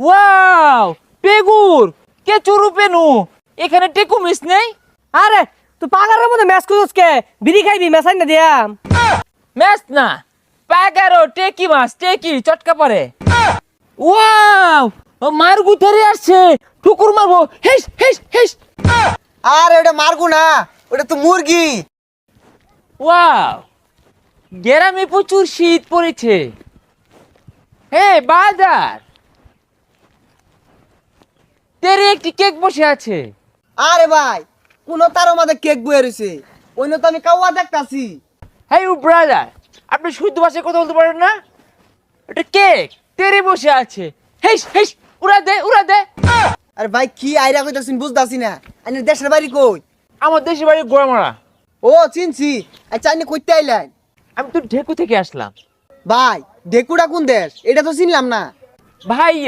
Wow পেগুর কে চুরু পেনু এখানে টেকু miss নেই। আরে তুই পাগারের মধ্যে ম্যাচ করছিস কে? বিড়ি খাইবি মেসাই না দিয়াম। ম্যাচ না পাগারো টেকি মাছ টেকি চটকা পড়ে। ওয়াও মার গুথারে আসছে ঠুকুর মারবো হেস হেস হেস। আরে ওটা মারগু না, ওটা তো মুরগি। ওয়াও গ্রামে প্রচুর শীত পড়েছে। হে বাজার তেরে একটি কেক বসে আছে। আরে ভাই কোন তার মাঝে কেক বয়ে রয়েছে, অন্য তো আমি কাউয়া দেখতাছি। হেই ব্রাদার আপনি শুদ্ধ ভাষায় কথা বলতে পারেন না? এটা কেক তেরে বসে আছে হেস হেস উড়া দে উড়া দে। আরে ভাই কি আইরা কইতাছিস বুঝতাছি না। আইনে দেশের বাড়ি কই? আমার দেশের বাড়ি গোড়ামারা। ও চিনছি। আচ্ছা আইনে কইতে আইলেন? আমি তো ঢেকু থেকে আসলাম। ভাই ডেকুড়া কোন দেশ? এটা তো চিনলাম না। ভাইয়া